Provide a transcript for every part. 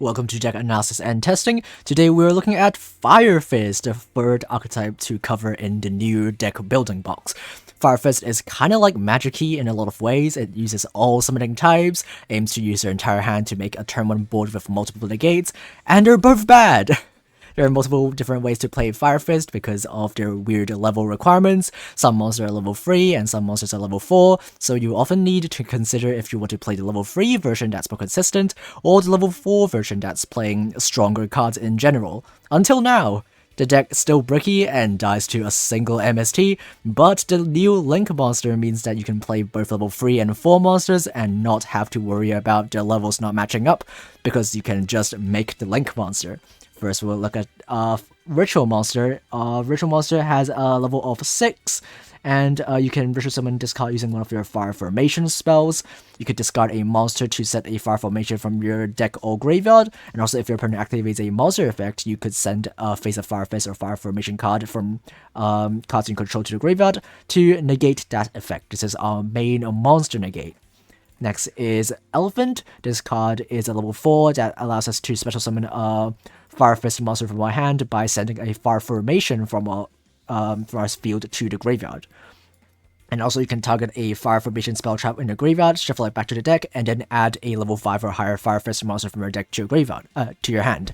Welcome to Deck Analysis and Testing. Today we're looking at Fire Fist, the third archetype to cover in the new deck building box. Fire Fist is kind of like Magic Key in a lot of ways. It uses all summoning types, aims to use their entire hand to make a turn 1 board with multiple negates, and they're both bad! There are multiple different ways to play Fire Fist because of their weird level requirements. Some monsters are level 3 and some monsters are level 4, so you often need to consider if you want to play the level 3 version that's more consistent, or the level 4 version that's playing stronger cards in general. Until now! The deck is still bricky and dies to a single MST, but the new Link monster means that you can play both level 3 and 4 monsters and not have to worry about their levels not matching up, because you can just make the Link monster. First, we'll look at Ritual Monster. Ritual Monster has a level of 6, and you can Ritual Summon this card using one of your Fire Formation spells. You could discard a monster to set a Fire Formation from your deck or graveyard, and also if your opponent activates a monster effect, you could send a Face of Fire Fist or Fire Formation card from cards you control to the graveyard to negate that effect. This is our main monster negate. Next is Elephant. This card is a level 4 that allows us to special summon a Fire Fist monster from our hand by sending a Fire Formation from our field to the graveyard. And also you can target a Fire Formation spell trap in the graveyard, shuffle it back to the deck, and then add a level 5 or higher Fire Fist monster from your deck to your graveyard, to your hand.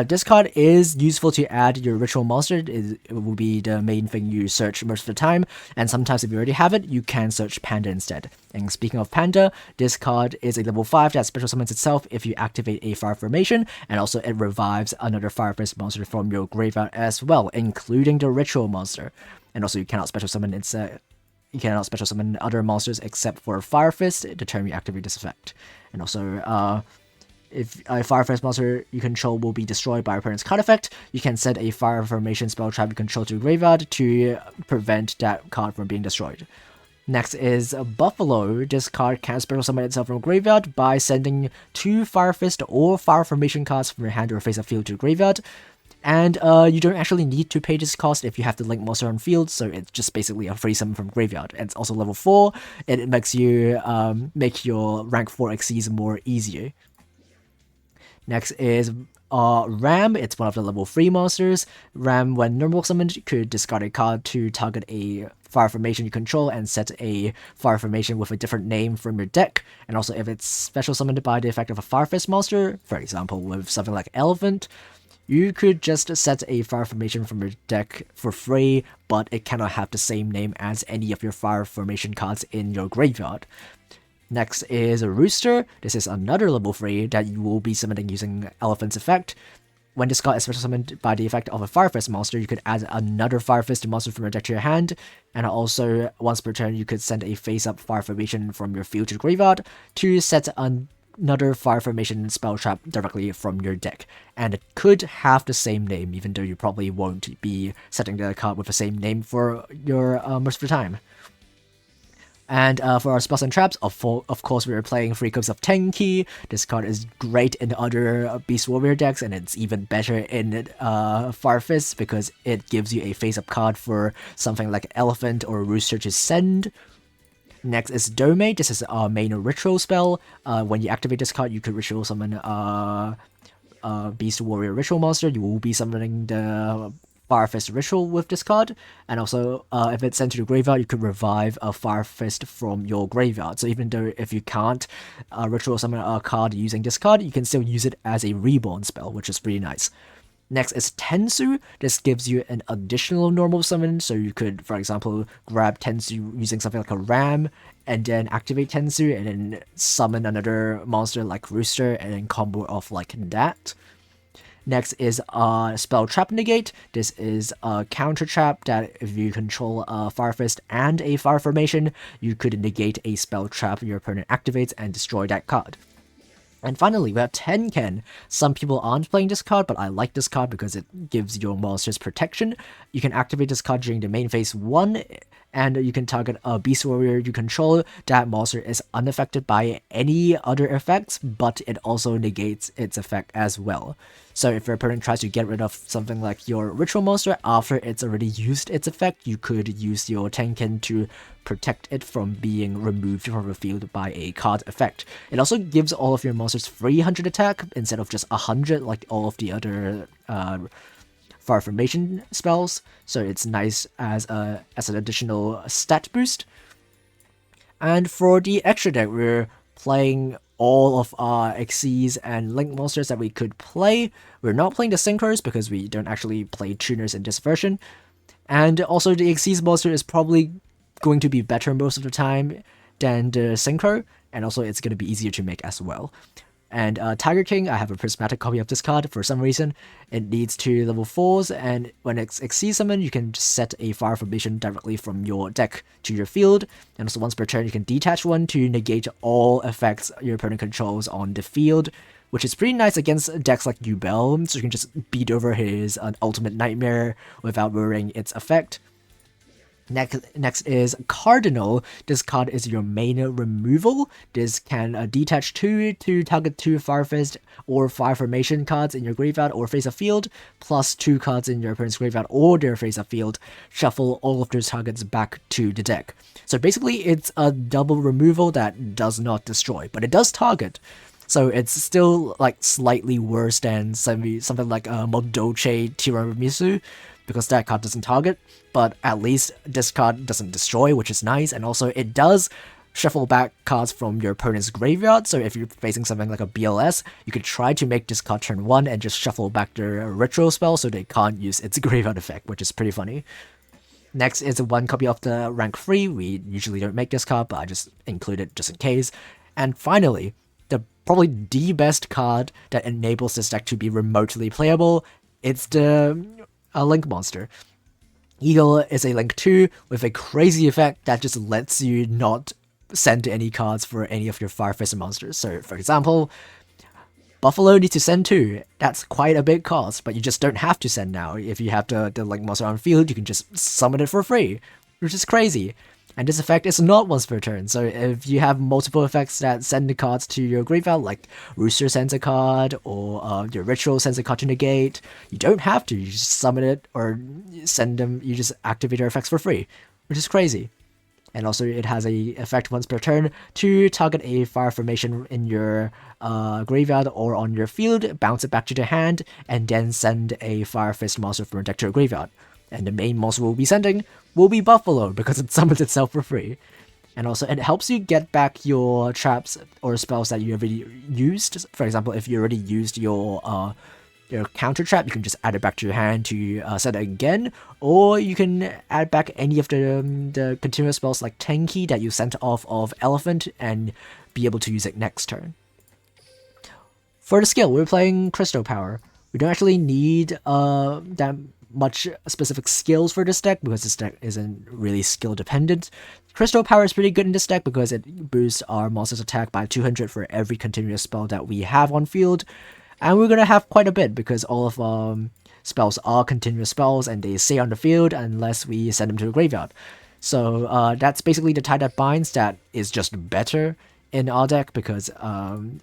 This card is useful to add your Ritual Monster. It will be the main thing you search most of the time, and sometimes if you already have it, you can search Panda instead. And speaking of Panda, this card is a level 5 that special summons itself if you activate a Fire Formation, and also it revives another Fire Fist monster from your graveyard as well, including the Ritual Monster. And also you cannot special summon other monsters except for Fire Fist the turn you activate this effect. And also, if a Fire Fist monster you control will be destroyed by your opponent's card effect, you can send a Fire Formation spell trap you control to the graveyard to prevent that card from being destroyed. Next is Buffalo. This card can special summon itself from graveyard by sending 2 Fire Fist or Fire Formation cards from your hand or face of field to the graveyard. And you don't actually need to pay this cost if you have the Link monster on field, so it's just basically a free summon from graveyard. And it's also level 4, and it makes you make your rank 4 XCs more easier. Next is Ram. It's one of the level 3 monsters. Ram, when normal summoned, could discard a card to target a Fire Formation you control and set a Fire Formation with a different name from your deck. And also if it's special summoned by the effect of a Fire Fist monster, for example with something like Elephant, you could just set a Fire Formation from your deck for free, but it cannot have the same name as any of your Fire Formation cards in your graveyard. Next is Rooster. This is another level 3 that you will be summoning using Elephant's effect. When this card is special summoned by the effect of a Fire Fist monster, you could add another Fire Fist monster from your deck to your hand, and also once per turn you could send a face-up Fire Formation from your field to the graveyard to set another Fire Formation spell trap directly from your deck. And it could have the same name, even though you probably won't be setting the card with the same name for your most of the time. And for our spells and traps, of course we are playing 3 Cups of Tenki. This card is great in other Beast Warrior decks, and it's even better in Fire Fist because it gives you a face-up card for something like Elephant or Rooster to send. Next is Dome. This is our main ritual spell. When you activate this card, you could ritual summon Beast Warrior Ritual Monster. You will be summoning the Fire Fist Ritual with this card, and also if it's sent to the graveyard, you could revive a Fire Fist from your graveyard. So even though if you can't ritual summon a card using this card, you can still use it as a reborn spell, which is pretty nice. Next is Tensu. This gives you an additional normal summon, so you could, for example, grab Tensu using something like a Ram, and then activate Tensu, and then summon another monster like Rooster, and then combo off like that. Next is Spell Trap Negate. This is a counter trap that if you control a Fire Fist and a Fire Formation, you could negate a spell trap your opponent activates and destroy that card. And finally, we have Tenken. Some people aren't playing this card, but I like this card because it gives your monsters protection. You can activate this card during the main phase 1, and you can target a Beast Warrior you control. That monster is unaffected by any other effects, but it also negates its effect as well. So if your opponent tries to get rid of something like your ritual monster after it's already used its effect, you could use your Tenkin to protect it from being removed from the field by a card effect. It also gives all of your monsters 300 attack instead of just 100 like all of the other fire formation spells, so it's nice as an additional stat boost. And for the extra deck, we're playing all of our Xyz and Link monsters that we could play. We're not playing the Synchros because we don't actually play tuners in this version. And also the Xyz monster is probably going to be better most of the time than the Synchro, and also it's going to be easier to make as well. And Tiger King, I have a prismatic copy of this card for some reason. It needs 2 level 4s, and when it's Xyz summon, you can just set a fire formation directly from your deck to your field. And also once per turn, you can detach one to negate all effects your opponent controls on the field, which is pretty nice against decks like Duel, so you can just beat over his ultimate nightmare without worrying its effect. Next is Cardinal. This card is your main removal. This can detach 2 to target 2 Fire Fist or Fire Formation cards in your graveyard or face of field, plus 2 cards in your opponent's graveyard or their face of field. Shuffle all of those targets back to the deck. So basically it's a double removal that does not destroy, but it does target. So it's still like slightly worse than something like Modolce Tiramisu, because that card doesn't target, but at least this card doesn't destroy, which is nice, and also it does shuffle back cards from your opponent's graveyard, so if you're facing something like a BLS, you could try to make this card turn 1 and just shuffle back their ritual spell so they can't use its graveyard effect, which is pretty funny. Next is 1 copy of the rank 3, we usually don't make this card, but I just include it just in case. And finally, probably the best card that enables this deck to be remotely playable, it's the Link monster. Eagle is a Link 2 with a crazy effect that just lets you not send any cards for any of your Fire Fist monsters. So for example, Buffalo needs to send 2. That's quite a big cost, but you just don't have to send now. If you have the Link monster on field, you can just summon it for free, which is crazy. And this effect is not once per turn, so if you have multiple effects that send the cards to your graveyard, like Rooster sends a card, or your Ritual sends a card to negate, you don't have to, you just summon it, or send them, you just activate your effects for free, which is crazy. And also it has a effect once per turn to target a fire formation in your graveyard or on your field, bounce it back to the hand, and then send a Fire Fist monster from your deck to your graveyard. And the main monster we'll be sending will be Buffalo, because it summons itself for free. And also, it helps you get back your traps or spells that you already used. For example, if you already used your counter trap, you can just add it back to your hand to set it again. Or you can add back any of the continuous spells like Tenki that you sent off of Elephant and be able to use it next turn. For the skill, we're playing Crystal Power. We don't actually need that much specific skills for this deck because this deck isn't really skill dependent. Crystal Power is pretty good in this deck because it boosts our monster's attack by 200 for every continuous spell that we have on field, and we're gonna have quite a bit because all of spells are continuous spells and they stay on the field unless we send them to the graveyard. So that's basically the Tie That Binds that is just better in our deck because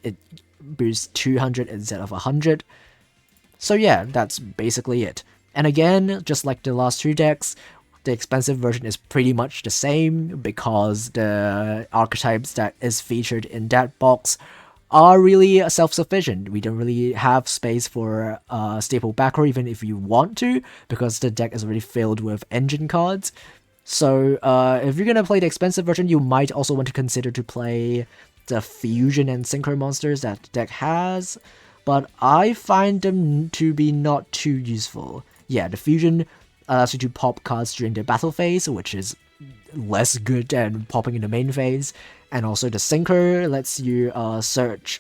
it boosts 200 instead of 100. So yeah, that's basically it. And again, just like the last 2 decks, the expensive version is pretty much the same because the archetypes that is featured in that box are really self-sufficient. We don't really have space for staple backer even if you want to, because the deck is already filled with engine cards. So if you're gonna play the expensive version, you might also want to consider to play the fusion and synchro monsters that the deck has, but I find them to be not too useful. Yeah, the fusion allows you to pop cards during the battle phase, which is less good than popping in the main phase, and also the synchro lets you search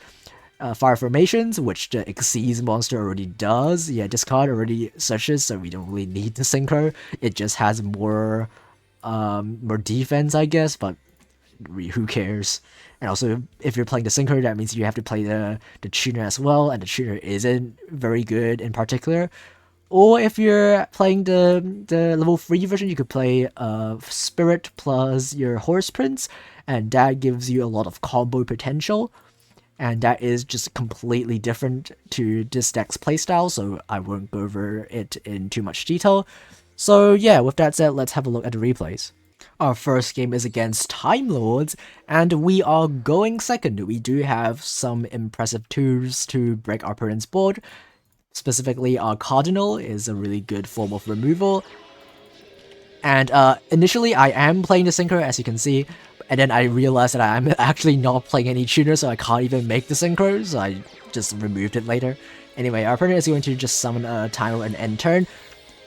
fire formations, which the Xyz monster already does. Yeah, this card already searches, so we don't really need the synchro. It just has more defense, I guess, but who cares? And also, if you're playing the synchro, that means you have to play the tuner as well, and the tuner isn't very good in particular. Or if you're playing the level 3 version, you could play Spirit plus your Horse Prince, and that gives you a lot of combo potential. and that is just completely different to this deck's playstyle, so I won't go over it in too much detail. So yeah, with that said, let's have a look at the replays. Our first game is against Time Lords, and we are going second. We do have some impressive tools to break our opponent's board. Specifically, our Cardinal is a really good form of removal. And initially, I am playing the Synchro, as you can see, and then I realized that I'm actually not playing any tuner, so I can't even make the Synchro, so I just removed it later. Anyway, our opponent is going to just summon a Time Lord and end turn.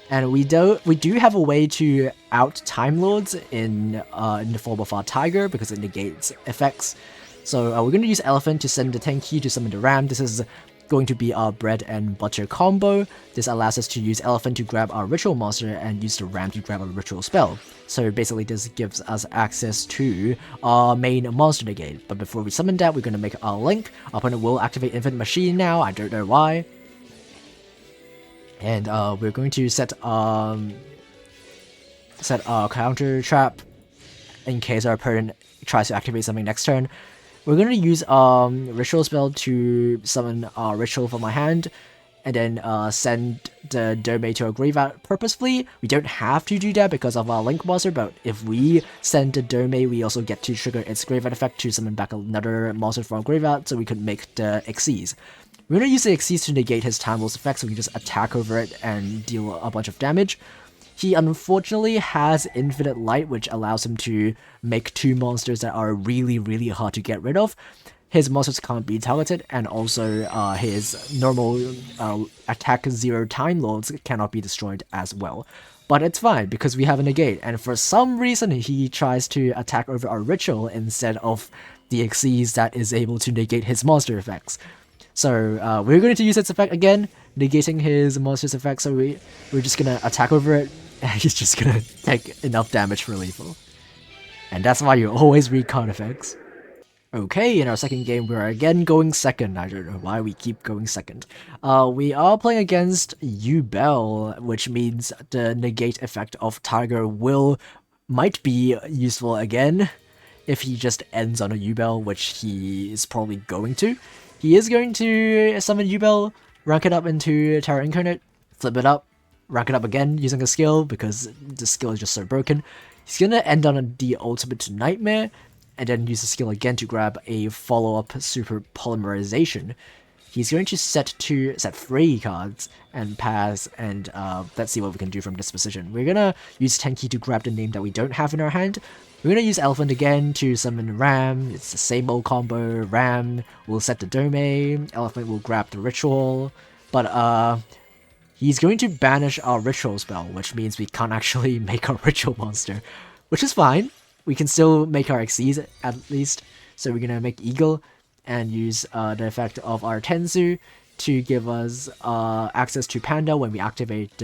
And we do have a way to out Time Lords in the form of our Tiger, because it negates effects. So we're going to use Elephant to send the Tenki to summon the Ram. This is going to be our bread and butter combo. This allows us to use Elephant to grab our Ritual Monster and use the Ram to grab a Ritual spell. So basically this gives us access to our main monster negate. But before we summon that, we're going to make our Link. Our opponent will activate Infinite Machine now, I don't know why. And we're going to set our counter trap in case our opponent tries to activate something next turn. We're going to use Ritual spell to summon our Ritual from my hand, and then send the Dome to our graveyard purposefully. We don't have to do that because of our Link monster, but if we send the Dome, we also get to trigger its graveyard effect to summon back another monster from our graveyard, so we could make the Xyz. We're going to use the Xyz to negate his Time Lord's effect, so we can just attack over it and deal a bunch of damage. He unfortunately has Infinite Light, which allows him to make two monsters that are really hard to get rid of. His monsters can't be targeted, and also his normal attack 0 Time Lords cannot be destroyed as well. But it's fine, because we have a negate, and for some reason he tries to attack over our Ritual instead of the Xyz that is able to negate his monster effects. So we're going to use its effect again, negating his monster's effect, so we're just going to attack over it, and he's just going to take enough damage for lethal. And that's why you always read card effects. Okay, in our second game, we're again going second. I don't know why we keep going second. We are playing against Duel, which means the negate effect of Tiger might be useful again if he just ends on a Duel, which he is probably going to. He is going to summon Duel, rank it up into Terra Incarnate, flip it up, rank it up again using a skill because the skill is just so broken. He's gonna end on the Ultimate Nightmare, and then use the skill again to grab a follow-up Super Polymerization. He's going to set 3 cards and pass, and let's see what we can do from this position. We're gonna use Tenki to grab the name that we don't have in our hand. We're gonna use Elephant again to summon Ram. It's the same old combo. Ram will set the Dome, Elephant will grab the Ritual, but he's going to banish our Ritual spell, which means we can't actually make our Ritual monster, which is fine. We can still make our Xyz at least, so we're gonna make Eagle and use the effect of our Tensu to give us access to Panda when we activate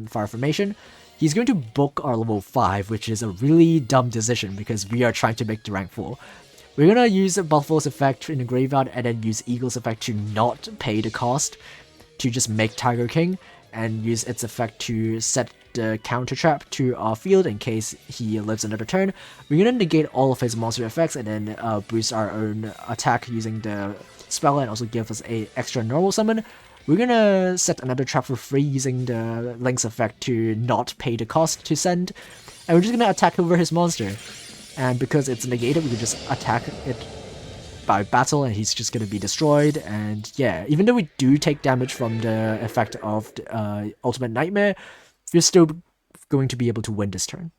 Fire Formation. He's going to book our level 5, which is a really dumb decision because we are trying to make the rank 4. We're gonna use Buffalo's effect in the graveyard and then use Eagle's effect to not pay the cost to just make Tiger King, and use its effect to set the counter trap to our field in case he lives another turn. We're gonna negate all of his monster effects and then boost our own attack using the spell and also give us a extra normal summon. We're gonna set another trap for free using the Link's effect to not pay the cost to send, and we're just gonna attack over his monster. And because it's negated, we can just attack it by battle and he's just gonna be destroyed. And yeah, even though we do take damage from the effect of Ultimate Nightmare, we're still going to be able to win this turn.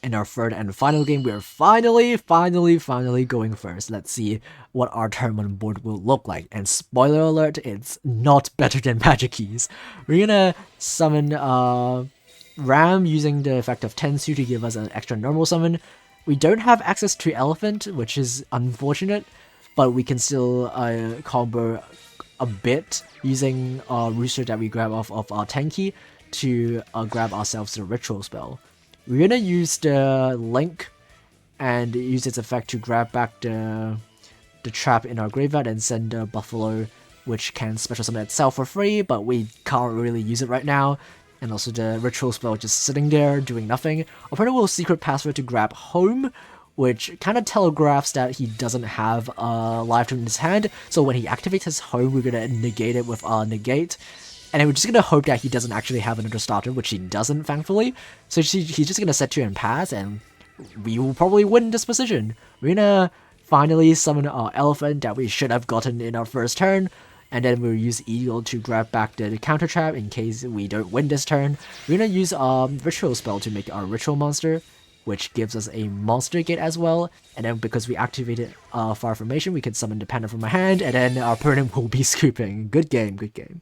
In our third and final game, we are finally going first. Let's see what our turn 1 board will look like. And spoiler alert, it's not better than Magic Keys. We're gonna summon Ram using the effect of Tensu to give us an extra normal summon. We don't have access to Elephant, which is unfortunate, but we can still combo a bit using our Rooster that we grab off of our Tenki to grab ourselves the Ritual spell. We're gonna use the Link and use its effect to grab back the trap in our graveyard and send the Buffalo, which can special summon itself for free, but we can't really use it right now. And also the Ritual spell just sitting there doing nothing. Opponent will Secret Password to grab Home, which kind of telegraphs that he doesn't have a life token in his hand. So when he activates his home, we're gonna negate it with negate. And then we're just gonna hope that he doesn't actually have another starter, which he doesn't, thankfully. So he's just gonna set 2 and pass, and we will probably win this position. We're gonna finally summon our elephant that we should have gotten in our first turn, and then we'll use Eagle to grab back the counter trap in case we don't win this turn. We're gonna use Ritual spell to make our Ritual monster, which gives us a monster gate as well. And then because we activated Fire Formation, we can summon the Panda from our hand, and then our opponent will be scooping. Good game, good game.